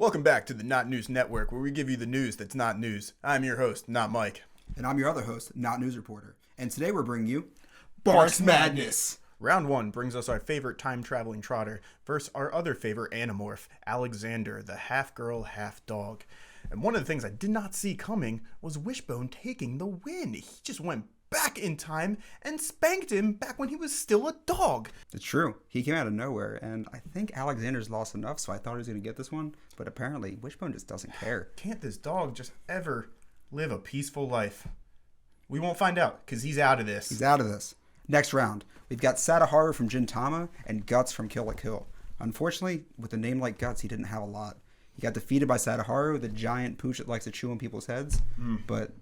Welcome back to the Not News Network, where we give you the news that's not news. I'm your host, not Mike. And I'm your other host, Not News Reporter. And today we're bringing you Barks Madness. Round 1 brings us our favorite time-traveling trotter versus our other favorite animorph, Alexander, the half-girl, half-dog. And one of the things I did not see coming was Wishbone taking the win. He just went back in time and spanked him back when he was still a dog. It's true. He came out of nowhere, and I think Alexander's lost enough, so I thought he was going to get this one. But apparently, Wishbone just doesn't care. Can't this dog just ever live a peaceful life? We won't find out, because he's out of this. He's out of this. Next round, we've got Sadaharu from Gintama and Guts from Kill la Kill. Unfortunately, with a name like Guts, he didn't have a lot. He got defeated by Sadaharu, the giant pooch that likes to chew on people's heads. But,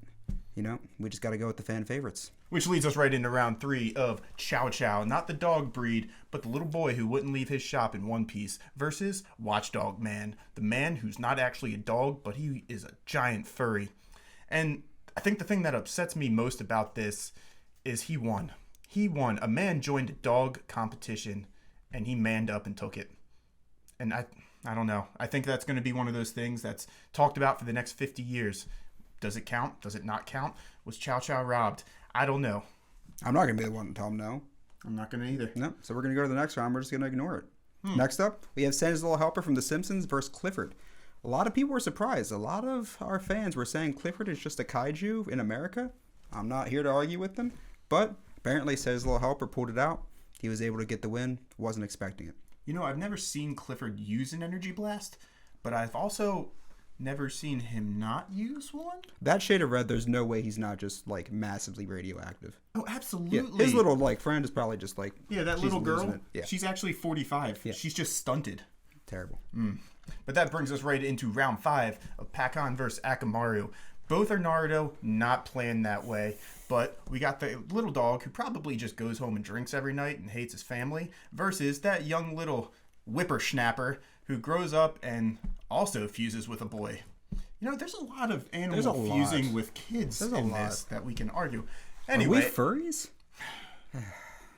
you know, we just got to go with the fan favorites. Which leads us right into round 3 of Chow Chow, not the dog breed, but the little boy who wouldn't leave his shop in one piece, versus Watchdog Man, the man who's not actually a dog, but he is a giant furry. And I think the thing that upsets me most about this is he won. He won. A man joined a dog competition, and he manned up and took it. And I don't know. I think that's going to be one of those things that's talked about for the next 50 years. Does it count? Does it not count? Was Chow Chow robbed? I don't know. I'm not going to be the one to tell him no. I'm not going to either. No. So we're going to go to the next round. We're just going to ignore it. Next up, we have Santa's Little Helper from The Simpsons versus Clifford. A lot of people were surprised. A lot of our fans were saying Clifford is just a kaiju in America. I'm not here to argue with them, but apparently Santa's Little Helper pulled it out. He was able to get the win. Wasn't expecting it. You know, I've never seen Clifford use an energy blast, but I've also never seen him not use one. That shade of red, there's no way he's not just like massively radioactive. Oh, absolutely. Yeah, his little like friend is probably just like, yeah, that little girl. Yeah. She's actually 45. Yeah. She's just stunted. Terrible. But that brings us right into round 5 of Pakon versus Akamaru. Both are Naruto, not planned that way. But we got the little dog who probably just goes home and drinks every night and hates his family versus that young little whippersnapper who grows up and also fuses with a boy. You know, there's a lot of animal fusing with kids in this that we can argue. Anyway, are we furries?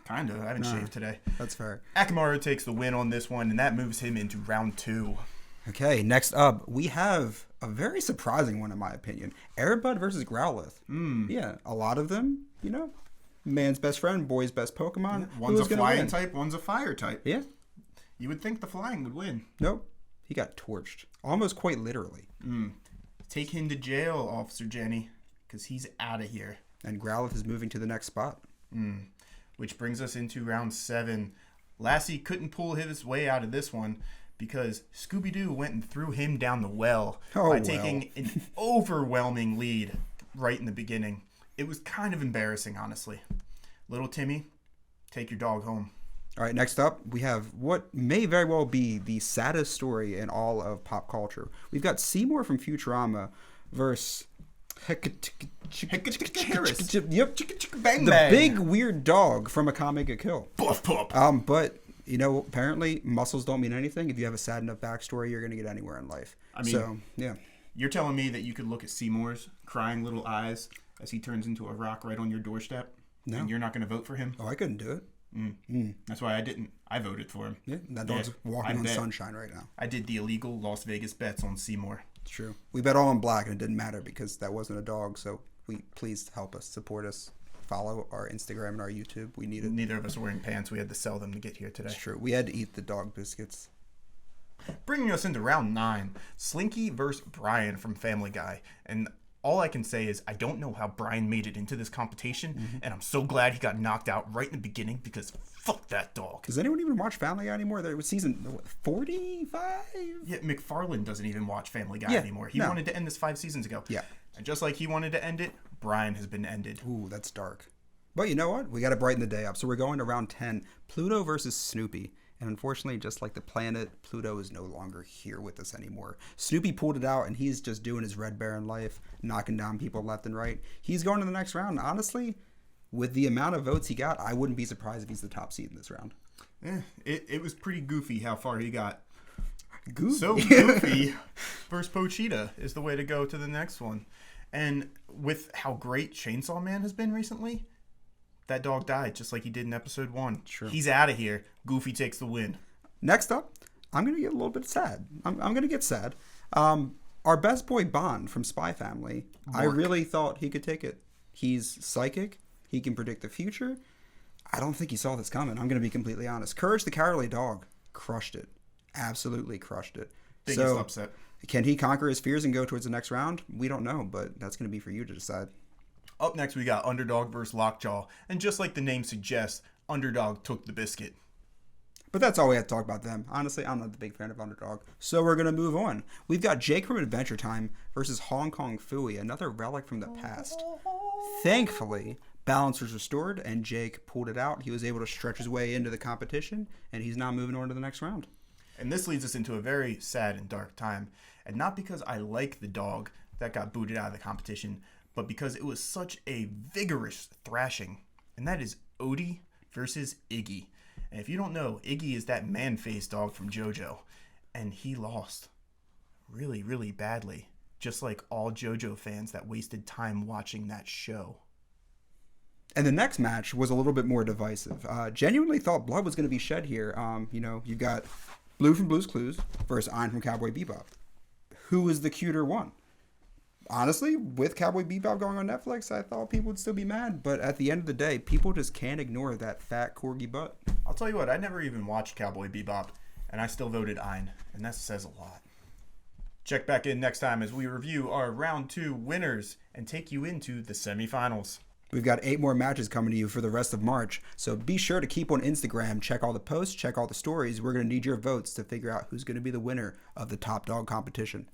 Kind of. I haven't shaved today. That's fair. Akamaru takes the win on this one, and that moves him into round 2. Okay, next up, we have a very surprising one, in my opinion. Airbud versus Growlithe. Yeah, a lot of them, you know, man's best friend, boy's best Pokemon. Yeah, one's a flying type, one's a fire type. Yeah. You would think the flying would win. Nope. He got torched. Almost quite literally. Take him to jail, Officer Jenny, because he's out of here. And Growlithe is moving to the next spot. Which brings us into round 7. Lassie couldn't pull his way out of this one because Scooby-Doo went and threw him down the well by taking an overwhelming lead right in the beginning. It was kind of embarrassing, honestly. Little Timmy, take your dog home. All right, next up, we have what may very well be the saddest story in all of pop culture. We've got Seymour from Futurama versus the big weird dog from Akame ga Kill. Puff puff. But you know, apparently muscles don't mean anything. If you have a sad enough backstory, you're gonna get anywhere in life. I mean, so yeah. You're telling me that you could look at Seymour's crying little eyes as he turns into a rock right on your doorstep, and you're not gonna vote for him? Oh, I couldn't do it. That's why I didn't. I voted for him. Yeah, that dog's walking on sunshine right now. I did the illegal Las Vegas bets on Seymour. It's true. We bet all in black, and it didn't matter because that wasn't a dog. So please help us, support us, follow our Instagram and our YouTube. We need it. Neither of us are wearing pants. We had to sell them to get here today. It's true. We had to eat the dog biscuits. Bringing us into round 9, Slinky versus Brian from Family Guy. And all I can say is I don't know how Brian made it into this competition, and I'm so glad he got knocked out right in the beginning because fuck that dog. Does anyone even watch Family Guy anymore? There was season 45? Yeah, McFarlane doesn't even watch Family Guy anymore. He wanted to end this 5 seasons ago. Yeah. And just like he wanted to end it, Brian has been ended. Ooh, that's dark. But you know what? We got to brighten the day up. So we're going to round 10, Pluto versus Snoopy. And unfortunately, just like the planet, Pluto is no longer here with us anymore. Snoopy pulled it out, and he's just doing his Red Baron life, knocking down people left and right. He's going to the next round. Honestly, with the amount of votes he got, I wouldn't be surprised if he's the top seed in this round. Yeah, it was pretty goofy how far he got. Goofy. So goofy. Versus Pochita is the way to go to the next one. And with how great Chainsaw Man has been recently, that dog died just like he did in episode 1. True. He's out of here. Goofy takes the win. Next up, I'm going to get a little bit sad. I'm going to get sad. Our best boy Bond from Spy Family, I Mark. really thought he could take it. He's psychic. He can predict the future. I don't think he saw this coming. I'm going to be completely honest. Courage the Cowardly Dog crushed it. Absolutely crushed it. Biggest upset. Can he conquer his fears and go towards the next round? We don't know, but that's going to be for you to decide. Up next, we got Underdog versus Lockjaw. And just like the name suggests, Underdog took the biscuit. But that's all we have to talk about them. Honestly, I'm not the big fan of Underdog. So we're going to move on. We've got Jake from Adventure Time versus Hong Kong Phooey, another relic from the past. Thankfully, balance was restored and Jake pulled it out. He was able to stretch his way into the competition, and he's now moving on to the next round. And this leads us into a very sad and dark time. And not because I like the dog that got booted out of the competition, but because it was such a vigorous thrashing. And that is Odie versus Iggy. And if you don't know, Iggy is that man-faced dog from JoJo. And he lost really, really badly. Just like all JoJo fans that wasted time watching that show. And the next match was a little bit more divisive. Genuinely thought blood was going to be shed here. You've got Blue from Blue's Clues versus Ein from Cowboy Bebop. Who was the cuter one? Honestly, with Cowboy Bebop going on Netflix, I thought people would still be mad. But at the end of the day, people just can't ignore that fat corgi butt. I'll tell you what, I never even watched Cowboy Bebop, and I still voted Ein, and that says a lot. Check back in next time as we review our round 2 winners and take you into the semifinals. We've got 8 more matches coming to you for the rest of March, so be sure to keep on Instagram, check all the posts, check all the stories. We're going to need your votes to figure out who's going to be the winner of the Top Dog competition.